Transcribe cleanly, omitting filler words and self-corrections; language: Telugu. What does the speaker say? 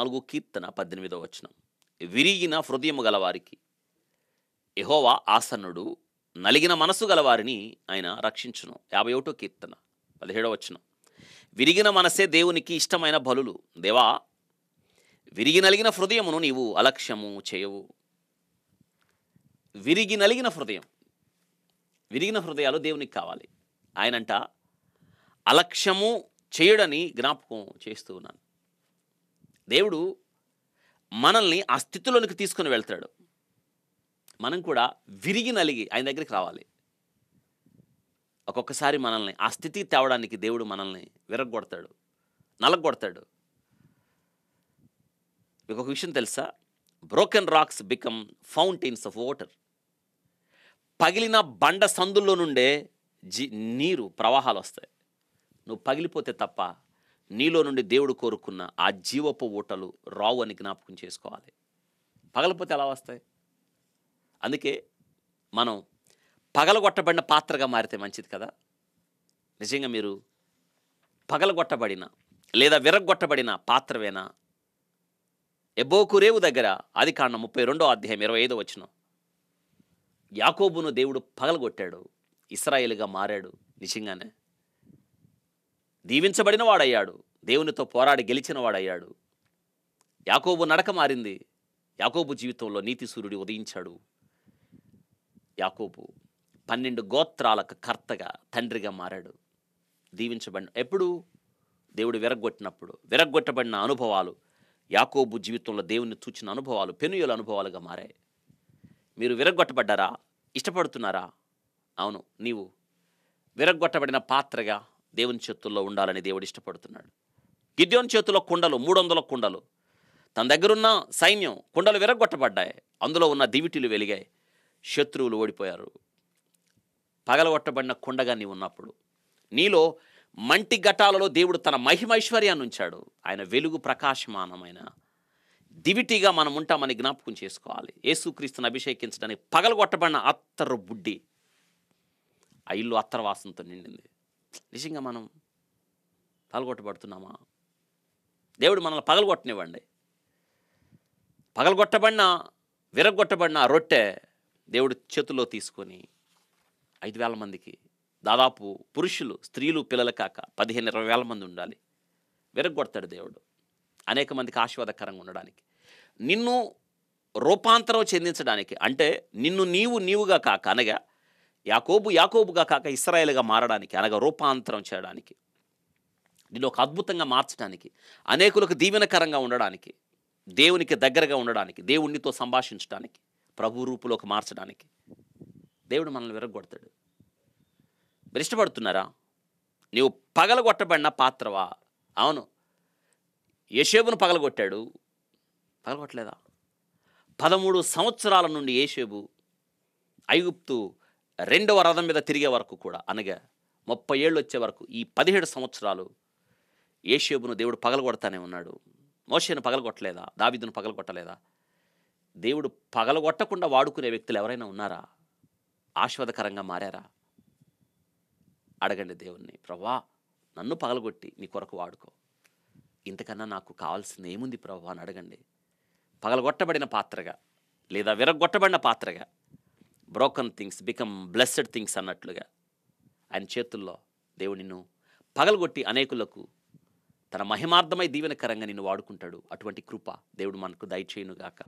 54 కీర్తన 18వ వచనం. విరిగిన హృదయము గలవారికి యెహోవా ఆసన్నుడు, నలిగిన మనసు గలవారిని ఆయన రక్షించును. 51వ కీర్తన 17వ వచనం. విరిగిన మనసే దేవునికి ఇష్టమైన బలులు. దేవా, విరిగి నలిగిన హృదయమును నీవు అలక్ష్యము చేయవు. విరిగి నలిగిన హృదయం, విరిగిన హృదయాలు దేవునికి కావాలి. ఆయనంట అలక్ష్యము చేయడని జ్ఞాపకం చేస్తూ ఉన్నాను. దేవుడు మనల్ని ఆ స్థితిలోనికి తీసుకుని వెళ్తాడు. మనం కూడా విరిగి నలిగి ఆయన దగ్గరికి రావాలి. ఒక్కొక్కసారి మనల్ని ఆ స్థితికి తేవడానికి దేవుడు మనల్ని విరగొడతాడు, నలగొడతాడు. మీకు ఒక విషయం తెలుసా? Broken rocks become fountains of water. పగిలిన బండ సందుల్లో నుండే నీరు ప్రవాహాలు వస్తాయి. నువ్వు పగిలిపోతే తప్ప నీలో నుండి దేవుడు కోరుకున్న ఆ జీవపు ఊటలు రావు అని జ్ఞాపకం చేసుకోవాలి. పగలపోతే ఎలా వస్తాయి? అందుకే మనం పగలగొట్టబడిన పాత్రగా మారితే మంచిది కదా. నిజంగా మీరు పగలగొట్టబడిన లేదా విరగొట్టబడిన పాత్రవేనా? ఎబ్బోకురేవు దగ్గర ఆదికాండం 32వ అధ్యాయం 25వ వచనం. యాకోబును దేవుడు పగలగొట్టాడు, ఇశ్రాయేలుగా మారాడు. నిజంగానే దీవించబడిన వాడయ్యాడు, దేవునితో పోరాడి గెలిచిన వాడయ్యాడు. యాకోబు నడక మారింది. యాకోబు జీవితంలో నీతి సూర్యుడు ఉదయించాడు. యాకోబు 12 గోత్రాలకు కర్తగా, తండ్రిగా మారాడు. దీవించబడిన ఎప్పుడు? దేవుడు విరగొట్టినప్పుడు. విరగొట్టబడిన అనుభవాలు యాకోబు జీవితంలో దేవుని చూచిన అనుభవాలు పెనుయల అనుభవాలుగా మారాయి. మీరు విరగొట్టబడ్డారా? ఇష్టపడుతున్నారా? అవును, నీవు విరగొట్టబడిన పాత్రగా దేవుని చేతుల్లో ఉండాలని దేవుడు ఇష్టపడుతున్నాడు. గిద్యోని చేతుల్లో కుండలు, 300 కుండలు, తన దగ్గరున్న సైన్యం కుండలు విరగొట్టబడ్డాయి. అందులో ఉన్న దివిటీలు వెలిగాయి. శత్రువులు ఓడిపోయారు. పగలగొట్టబడిన కుండగా నీవు ఉన్నప్పుడు నీలో మంటి ఘటాలలో దేవుడు తన మహిమైశ్వర్యాన్ని ఉంచాడు. ఆయన వెలుగు ప్రకాశమానమైన దివిటిగా మనం ఉంటామని జ్ఞాపకం చేసుకోవాలి. యేసుక్రీస్తుని అభిషేకించడానికి పగలగొట్టబడిన అత్తరు బుడ్డి, ఆ ఇల్లు అత్తర వాసనతో నిండింది. నిజంగా మనం పగలగొట్టబడుతున్నామా? దేవుడు మనల్ని పగలగొట్టనివ్వండి. పగలగొట్టబడిన విరగొట్టబడిన రొట్టె దేవుడు చేతుల్లో తీసుకొని 5,000 మందికి, దాదాపు పురుషులు, స్త్రీలు, పిల్లలు కాక 15,000-20,000 మంది ఉండాలి. విరగొడతాడు దేవుడు అనేక మందికి ఆశీర్వాదకరంగా ఉండడానికి, నిన్ను రూపాంతరం చెందించడానికి. అంటే నిన్ను నీవుగా కాక, అనగా యాకోబుగా కాక ఇశ్రాయేలుగా మారడానికి, అనగా రూపాంతరం చేయడానికి, నిన్ను ఒక అద్భుతంగా మార్చడానికి, అనేకులకు దీవెనకరంగా ఉండడానికి, దేవునికి దగ్గరగా ఉండడానికి, దేవునితో సంభాషించడానికి, ప్రభు రూపులోకి మార్చడానికి దేవుడు మనల్ని విరగొడతాడు. మీరు ఇష్టపడుతున్నారా? నీవు పగలగొట్టబడిన పాత్రవా? అవును, యోషేబును పగలగొట్టాడు. పగలగొట్టలేదా? 13 సంవత్సరాల నుండి యోషేబు ఐగుప్తు 2వ రథం మీద తిరిగే వరకు కూడా, అనగా 30 ఏళ్ళు వచ్చే వరకు, ఈ 17 సంవత్సరాలు యోషేబును దేవుడు పగలగొడతానే ఉన్నాడు. మోషేను పగలగొట్టలేదా? దావీదును పగలగొట్టలేదా? దేవుడు పగలగొట్టకుండా వాడుకునే వ్యక్తులు ఎవరైనా ఉన్నారా? ఆశీర్వాదకరంగా మారారా? అడగండి దేవుణ్ణి, ప్రభువా నన్ను పగలగొట్టి నీ కొరకు వాడుకో, ఇంతకన్నా నాకు కావాల్సింది ఏముంది ప్రభువా అని అడగండి. పగలగొట్టబడిన పాత్రగా లేదా విరగొట్టబడిన పాత్రగా, broken things become blessed things అన్నట్లుగా ఆయన చేతుల్లో దేవుడు నిన్ను పగలగొట్టి అనేకులకు తన మహిమార్థమై దీవెనకరంగా నిన్ను వాడుకుంటాడు. అటువంటి కృప దేవుడు మనకు దయచేయునుగాక.